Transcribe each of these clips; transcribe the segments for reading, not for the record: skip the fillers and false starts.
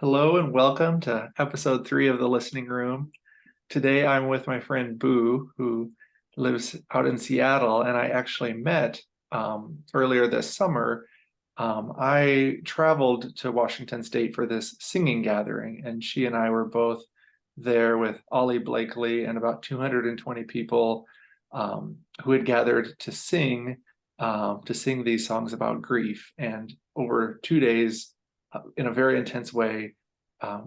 Hello and welcome to episode 3 of the Listening Room. Today I'm with my friend Boo, who lives out in Seattle, and I actually met earlier this summer. I traveled to Washington State for this singing gathering, and she and I were both there with Ollie Blakely and about 220 people who had gathered to sing these songs about grief. And over 2 days, in a very intense way,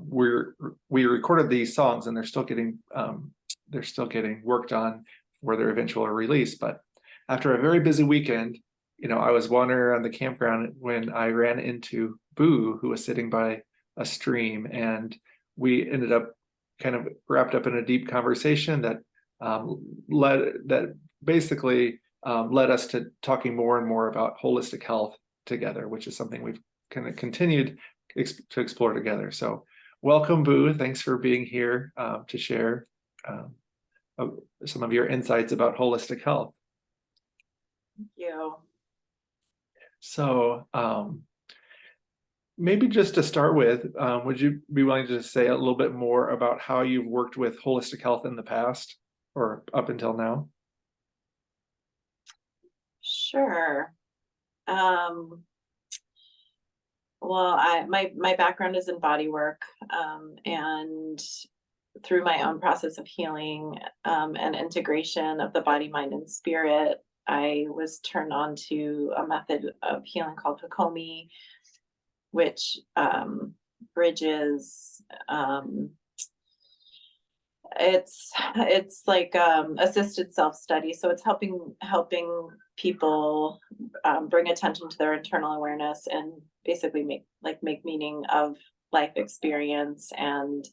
we recorded these songs, and they're still getting worked on for their eventual release. But after a very busy weekend, I was wandering around the campground when I ran into Boo, who was sitting by a stream, and we ended up kind of wrapped up in a deep conversation that basically led us to talking more and more about holistic health together, which is something we've kind of continued to explore together. So welcome, Boo. Thanks for being here to share some of your insights about holistic health. Thank you. So maybe just to start with, would you be willing to say a little bit more about how you've worked with holistic health in the past or up until now? Sure. Well, my background is in bodywork, and through my own process of healing and integration of the body, mind, and spirit, I was turned on to a method of healing called Hakomi, which bridges. It's like assisted self-study, so it's helping people bring attention to their internal awareness and basically make meaning of life experience and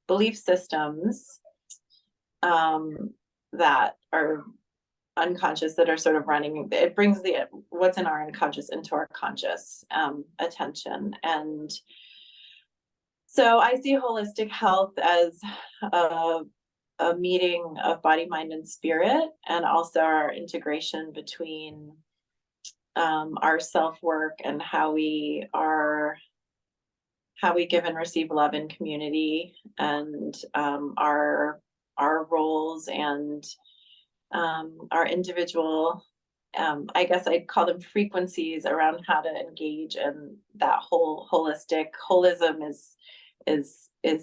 belief systems that are unconscious, that are sort of running. It brings what's in our unconscious into our conscious attention. And so I see holistic health as a meeting of body, mind, and spirit, and also our integration between our self-work and how we give and receive love in community, and our roles and our individual, I guess I'd call them frequencies around how to engage in that whole holism is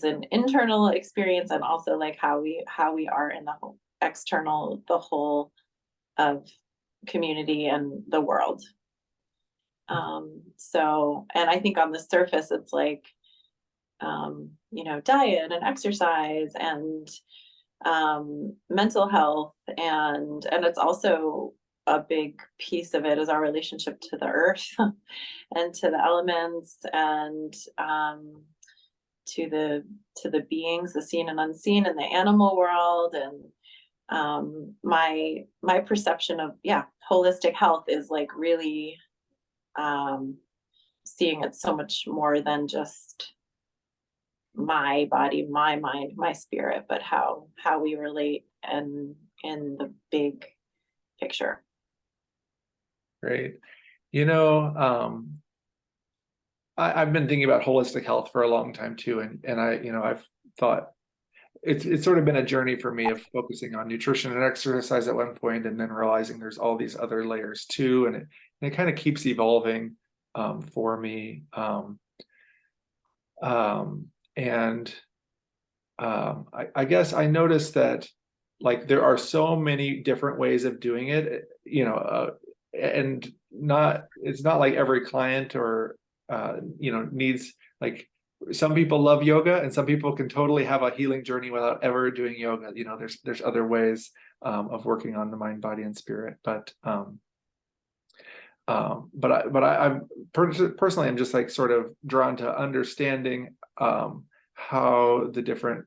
an internal experience, and also like how we are in the whole external, the whole of community and the world. So, and I think on the surface it's like diet and exercise and mental health, and it's also a big piece of it is our relationship to the earth and to the elements, and to the beings, the seen and unseen in the animal world. And my perception of holistic health is like really seeing it so much more than just my body, my mind, my spirit, but how we relate and in the big picture. Great. I've been thinking about holistic health for a long time too, and I've thought it's sort of been a journey for me of focusing on nutrition and exercise at one point, and then realizing there's all these other layers too, and it kind of keeps evolving for me. I guess I noticed that like there are so many different ways of doing it, and it's not like every client or needs, like, some people love yoga and some people can totally have a healing journey without ever doing yoga. There's other ways of working on the mind, body, and spirit. But I'm personally, I'm just like sort of drawn to understanding how the different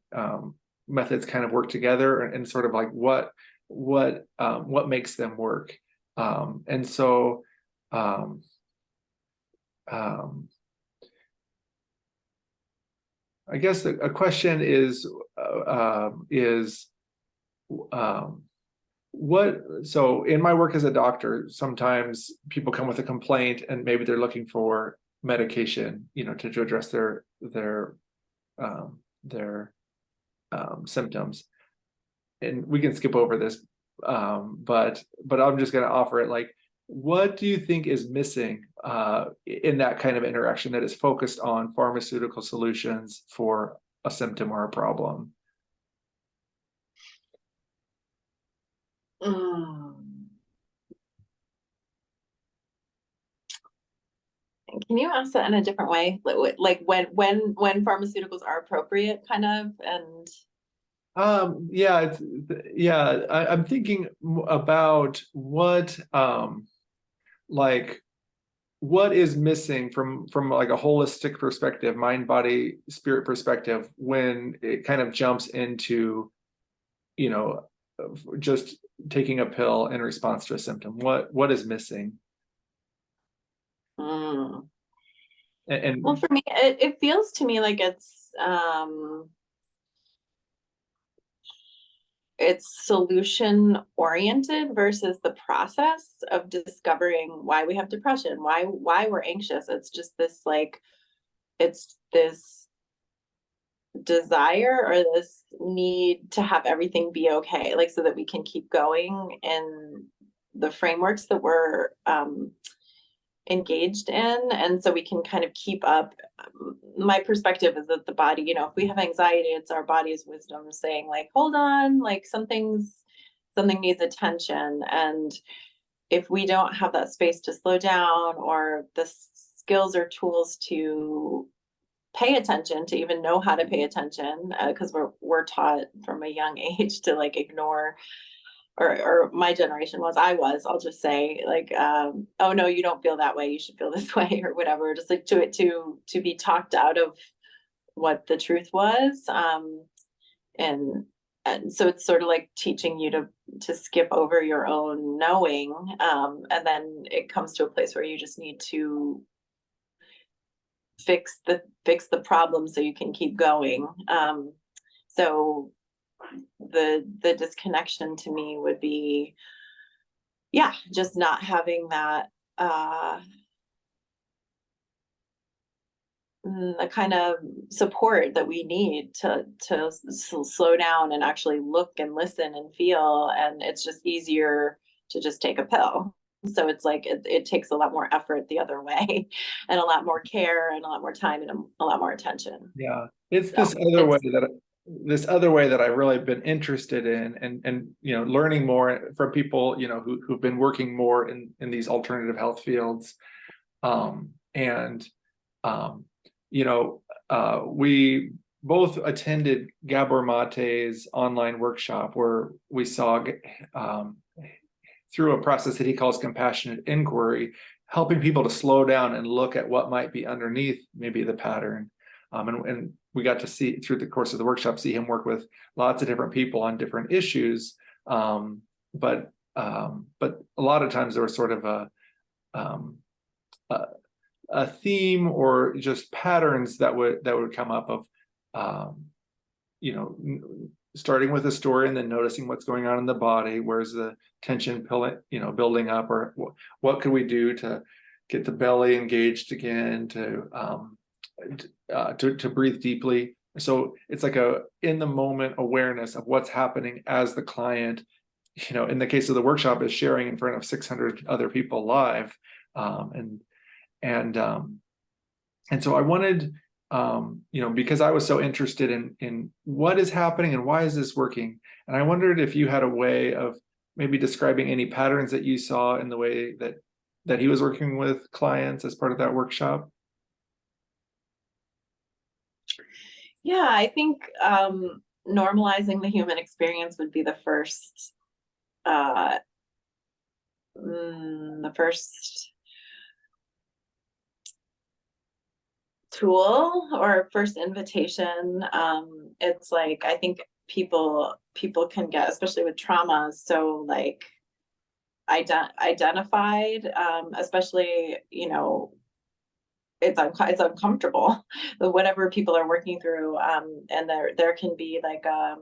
methods kind of work together, and sort of like what makes them work. And so I guess a question is so in my work as a doctor, sometimes people come with a complaint and maybe they're looking for medication, to address their their symptoms. And we can skip over this, but I'm just going to offer it. Like, what do you think is missing in that kind of interaction that is focused on pharmaceutical solutions for a symptom or a problem? Can you ask that in a different way? Like when pharmaceuticals are appropriate, kind of, and Yeah, I'm thinking about what like what is missing from like a holistic perspective, mind, body, spirit perspective, when it kind of jumps into, you know, just taking a pill in response to a symptom. What is missing? mm. Well, And for me, it feels to me like it's solution oriented versus the process of discovering why we have depression, why we're anxious. It's just this like it's this desire or this need to have everything be okay, like so that we can keep going in the frameworks that we're engaged in, and so we can kind of keep up. My perspective is that the body, if we have anxiety, it's our body's wisdom saying like, hold on, like something needs attention. And if we don't have that space to slow down or the skills or tools to pay attention, to even know how to pay attention, because we're taught from a young age to like ignore, or my generation I'll just say like, oh no, you don't feel that way, you should feel this way, or whatever, just like to be talked out of what the truth was. And so it's sort of like teaching you to skip over your own knowing, and then it comes to a place where you just need to fix the problem so you can keep going. So the disconnection to me would be, yeah, just not having that the kind of support that we need to slow down and actually look and listen and feel. And it's just easier to just take a pill. So it's like it takes a lot more effort the other way, and a lot more care and a lot more time and a lot more attention. yeah, it's So it's this other way that I've really been interested in, and learning more from people who've been working more in these alternative health fields. And we both attended Gabor Mate's online workshop, where we saw, through a process that he calls compassionate inquiry, helping people to slow down and look at what might be underneath maybe the pattern. And we got to see, through the course of the workshop, see him work with lots of different people on different issues. But a lot of times there was sort of a theme or just patterns that would come up of, starting with a story and then noticing what's going on in the body. Where's the tension building up, or what could we do to get the belly engaged again, to breathe deeply. So it's like a in the moment awareness of what's happening as the client, in the case of the workshop, is sharing in front of 600 other people live. And so I wanted, because I was so interested in what is happening and why is this working. And I wondered if you had a way of maybe describing any patterns that you saw in the way that he was working with clients as part of that workshop. Yeah, I think normalizing the human experience would be uh, the first tool or first invitation. It's like, I think people can get, especially with trauma, so like identified, especially, it's uncomfortable, but whatever people are working through, and there can be like a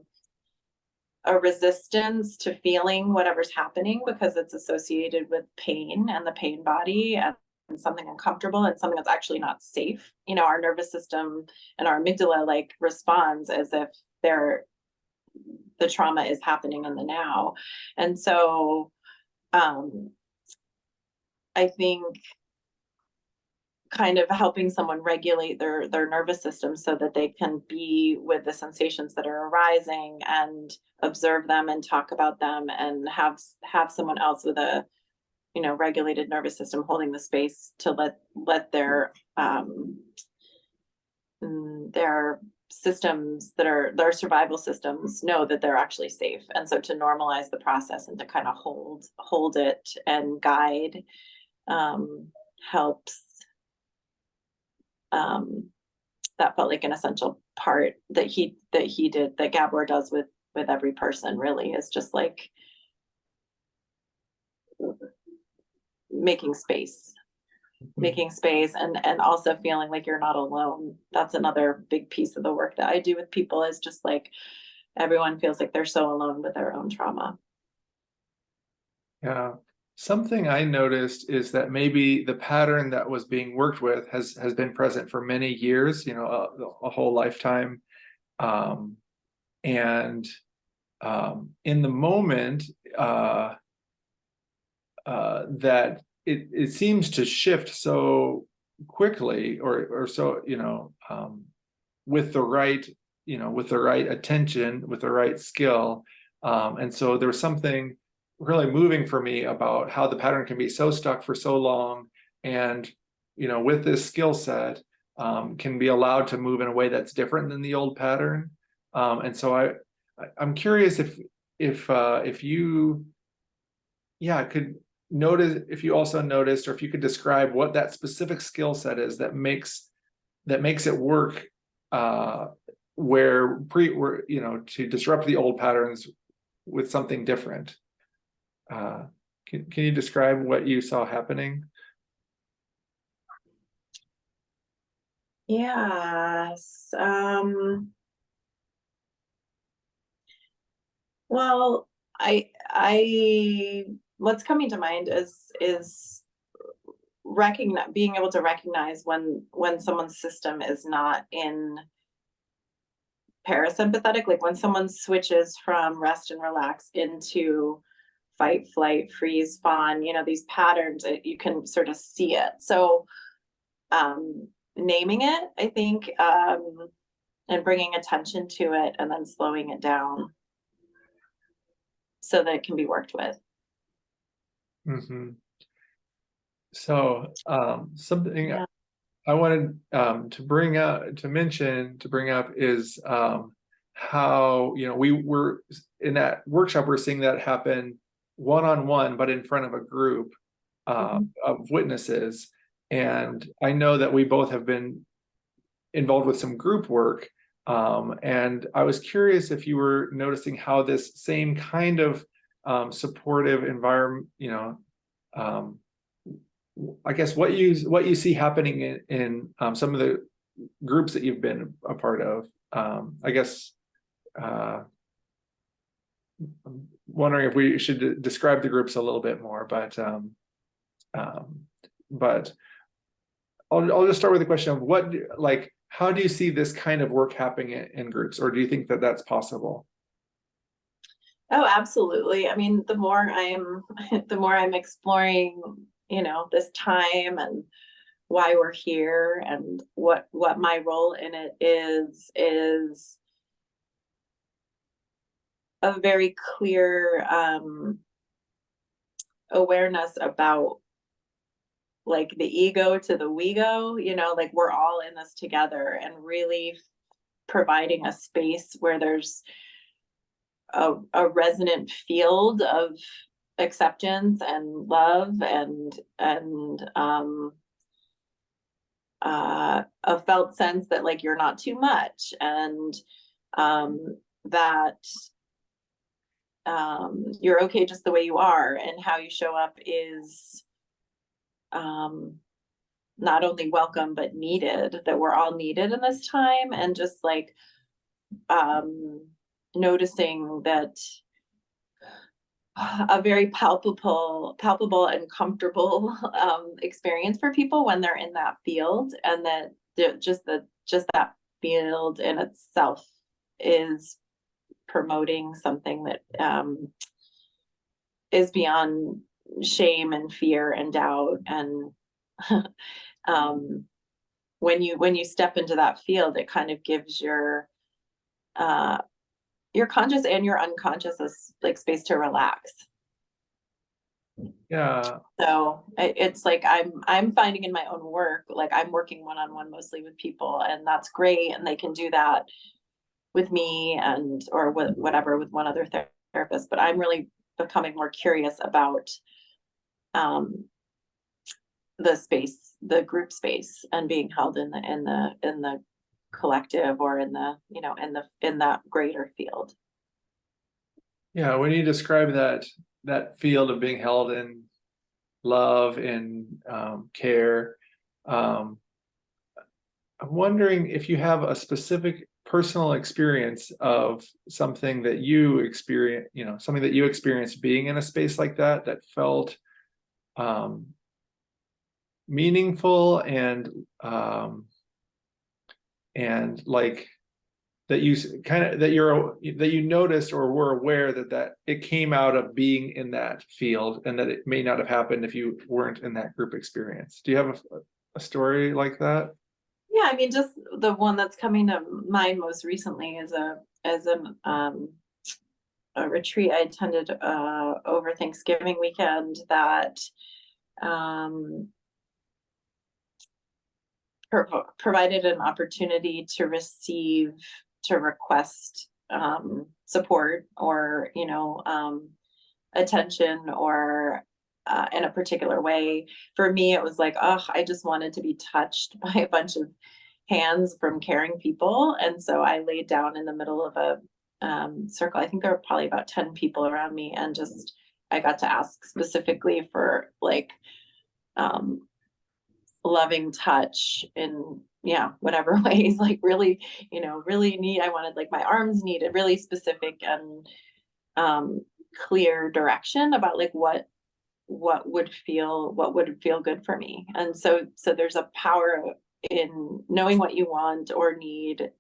resistance to feeling whatever's happening because it's associated with pain and the pain body. And something uncomfortable and something that's actually not safe, our nervous system and our amygdala like responds as if the trauma is happening in the now. And so I think kind of helping someone regulate their nervous system so that they can be with the sensations that are arising and observe them and talk about them and have someone else with a regulated nervous system holding the space to let their systems that are their survival systems know that they're actually safe. And so to normalize the process and to kind of hold it and guide helps. That felt like an essential part that he did, that Gabor does with every person, really, is just like making space and also feeling like you're not alone. That's another big piece of the work that I do with people, is just like everyone feels like they're so alone with their own trauma. Yeah. Something I noticed is that maybe the pattern that was being worked with has been present for many years, a whole lifetime. And in the moment, that it seems to shift so quickly, or so, with the right, with the right attention, with the right skill. And so there was something really moving for me about how the pattern can be so stuck for so long, and with this skill set can be allowed to move in a way that's different than the old pattern. And so I'm curious if you could notice, if you also noticed, or if you could describe what that specific skill set is that makes it work, where to disrupt the old patterns with something different. Can you describe what you saw happening? Yes. Well, I what's coming to mind is being able to recognize when someone's system is not in parasympathetic, like when someone switches from rest and relax into fight, flight, freeze, fawn, these patterns, you can sort of see it. So naming it, I think, and bringing attention to it, and then slowing it down so that it can be worked with. Mm-hmm. So something Yeah. I wanted to bring up is how we were in that workshop. We're seeing that happen one-on-one, but in front of a group of witnesses. And I know that we both have been involved with some group work. And I was curious if you were noticing how this same kind of supportive environment, I guess what you see happening in some of the groups that you've been a part of. I guess I'm wondering if we should describe the groups a little bit more, but I'll just start with the question of how do you see this kind of work happening in groups, or do you think that that's possible? Oh, absolutely. I mean, the more I'm exploring, this time and why we're here and what my role in it is a very clear awareness about like the ego to the we go, like we're all in this together, and really providing a space where there's a resonant field of acceptance and love and a felt sense that like you're not too much, and that you're okay just the way you are, and how you show up is not only welcome but needed, that we're all needed in this time. And just like noticing that a very palpable and comfortable experience for people when they're in that field, and that just that field in itself is promoting something that is beyond shame and fear and doubt. And when you step into that field, it kind of gives your conscious and your unconscious like space to relax. Yeah. So it's like I'm finding in my own work, like I'm working one-on-one mostly with people, and that's great, and they can do that with me and or with whatever with one other therapist. But I'm really becoming more curious about the space, the group space, and being held in the collective, or in the in that greater field. Yeah, when you describe that field of being held in love and care, I'm wondering if you have a specific personal experience of something that you experience, something that you experienced being in a space like that felt meaningful and like that you noticed or were aware that it came out of being in that field, and that it may not have happened if you weren't in that group experience. Do you have a story like that? Yeah, I mean, just the one that's coming to mind most recently is a retreat I attended over Thanksgiving weekend that provided an opportunity to request support, or attention, or in a particular way. For me, it was like, oh, I just wanted to be touched by a bunch of hands from caring people. And so I laid down in the middle of a circle. I think there were probably about 10 people around me, and just I got to ask specifically for like loving touch in whatever ways, like really, really neat. I wanted like my arms needed really specific and clear direction about like what would feel good for me. And so there's a power in knowing what you want or need,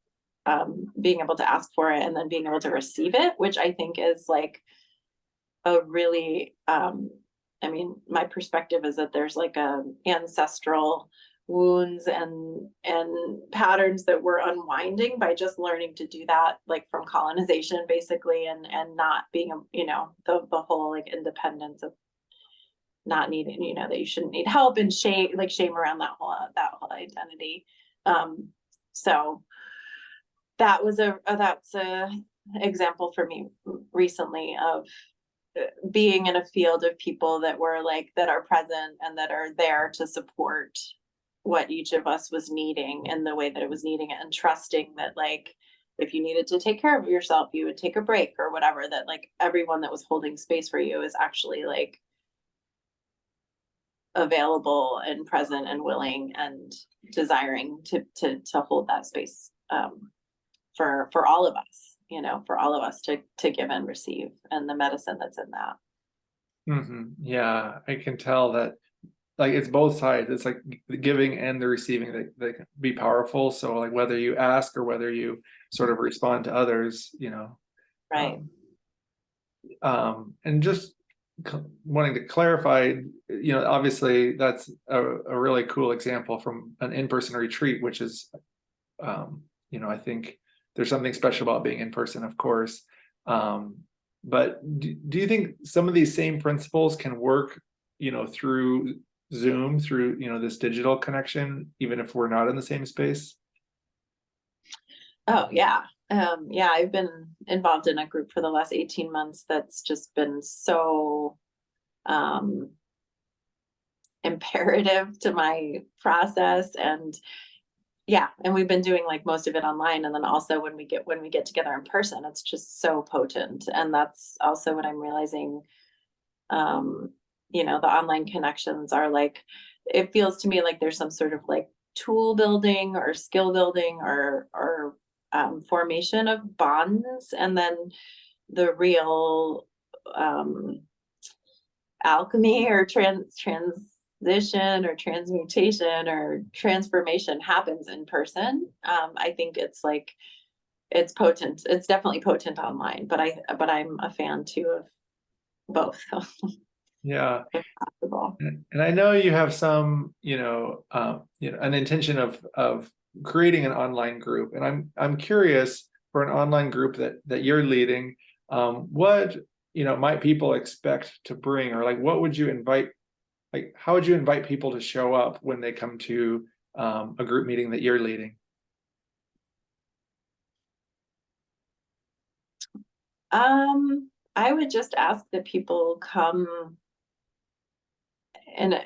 being able to ask for it, and then being able to receive it, which I think is like a really I mean, my perspective is that there's like ancestral wounds and patterns that we're unwinding by just learning to do that, like from colonization basically, and not being the whole like independence of not needing, that you shouldn't need help, and shame around that whole identity. So that was that's a example for me recently of being in a field of people that are present and that are there to support what each of us was needing in the way that it was needing it, and trusting that like if you needed to take care of yourself, you would take a break or whatever, that like everyone that was holding space for you is actually like available and present and willing and desiring to hold that space for all of us, for all of us to give and receive, and the medicine that's in that. Yeah, I can tell that, like, it's both sides. It's like the giving and the receiving that can be powerful. So like whether you ask or whether you sort of respond to others, Right. And just wanting to clarify, obviously that's a really cool example from an in-person retreat, which is, I think there's something special about being in person, of course. But do you think some of these same principles can work, through Zoom, through, this digital connection, even if we're not in the same space? Oh yeah. Yeah, I've been involved in a group for the last 18 months that's just been so imperative to my process. And yeah, and we've been doing like most of it online, and then also when we get together in person, it's just so potent. And that's also what I'm realizing. The online connections are like, it feels to me like there's some sort of like tool building or skill building or formation of bonds, and then the real alchemy or transition or transmutation or transformation happens in person. I think it's potent. It's definitely potent online, but I'm a fan too of both. Yeah. If possible. And I know you have some, an intention of creating an online group, and I'm curious for an online group that you're leading, what might people expect to bring, or like what would you invite, like how would you invite people to show up when they come to a group meeting that you're leading? I would just ask that people come and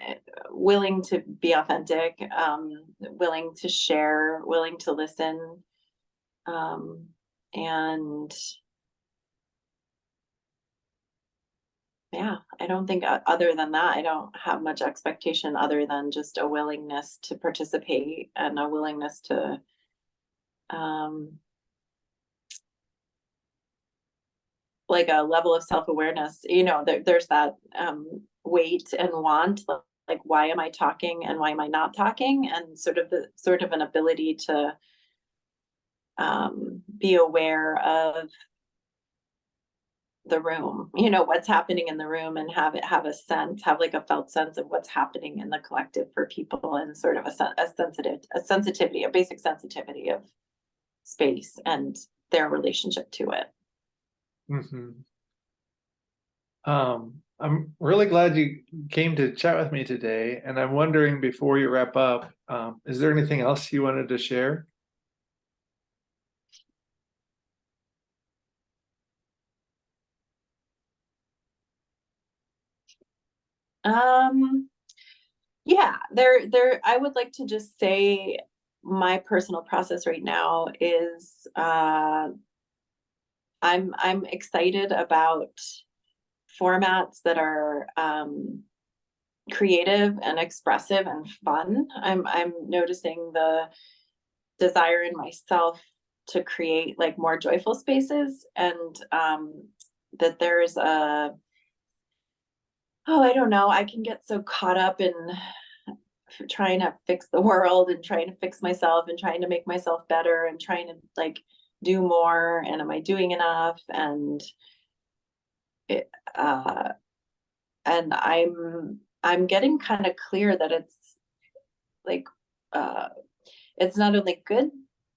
willing to be authentic, willing to share, willing to listen, and yeah, I don't think other than that, I don't have much expectation other than just a willingness to participate and a willingness to um, like a level of self-awareness. There's that weight and want, like why am I talking and why am I not talking, and sort of an ability to be aware of the room, what's happening in the room, and have like a felt sense of what's happening in the collective for people, and sort of a basic sensitivity of space and their relationship to it. Mm-hmm. I'm really glad you came to chat with me today, and I'm wondering, before you wrap up, is there anything else you wanted to share? Um, yeah, there I would like to just say my personal process right now is I'm excited about formats that are creative and expressive and fun. I'm noticing the desire in myself to create like more joyful spaces, and that there's I don't know, I can get so caught up in trying to fix the world and trying to fix myself and trying to make myself better and trying to like do more, and am I doing enough, and it, and I'm getting kind of clear that it's like uh it's not only good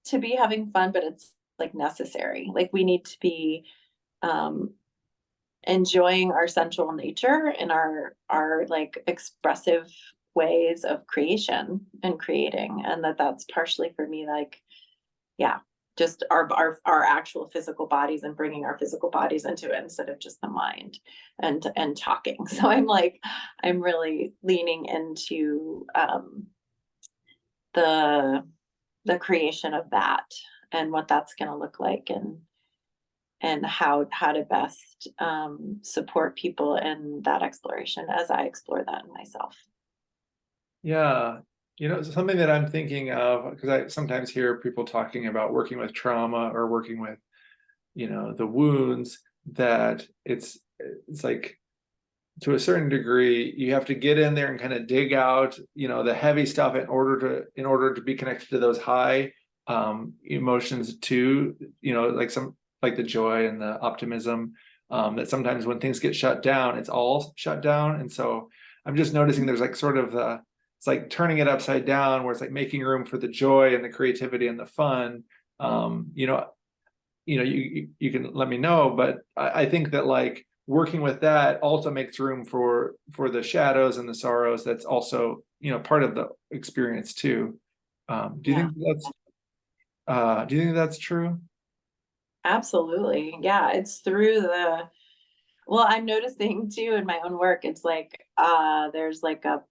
to be having fun, but it's like necessary. Like we need to be um enjoying our sensual nature and our like expressive ways of creation and creating, and that's partially for me like yeah, just our actual physical bodies, and bringing our physical bodies into it instead of just the mind and talking. So I'm really leaning into the creation of that, and what that's going to look like, and how to best support people in that exploration as I explore that in myself. Yeah, something that I'm thinking of, because I sometimes hear people talking about working with trauma or working with, the wounds, that it's like, to a certain degree, you have to get in there and kind of dig out, the heavy stuff in order to be connected to those high emotions too, like the joy and the optimism, that sometimes when things get shut down, it's all shut down. And so I'm just noticing there's like sort of it's like turning it upside down, where it's like making room for the joy and the creativity and the fun. You can let me know, but I think that like working with that also makes room for the shadows and the sorrows. That's also part of the experience too. Do you Yeah, think that's true? absolutely. Yeah, it's through the well, I'm noticing too in my own work, it's like there's like a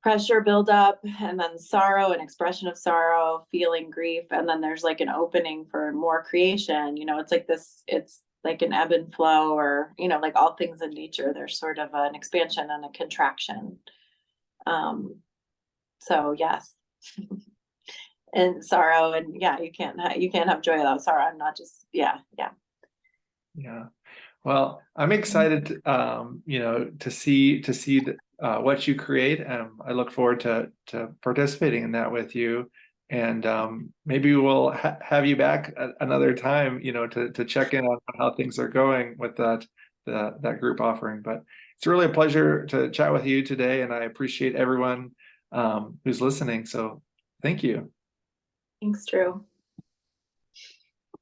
pressure buildup, and then sorrow and expression of sorrow, feeling grief, and then there's like an opening for more creation. It's like this, it's like an ebb and flow, or like all things in nature, there's sort of an expansion and a contraction. So yes. And sorrow, and yeah, you can't have joy without sorrow. I'm not just yeah. Yeah. Well, I'm excited, to see what you create. I look forward to participating in that with you. And maybe we'll have you back another time, to check in on how things are going with that group offering. But it's really a pleasure to chat with you today, and I appreciate everyone who's listening. So thank you. Thanks, Drew.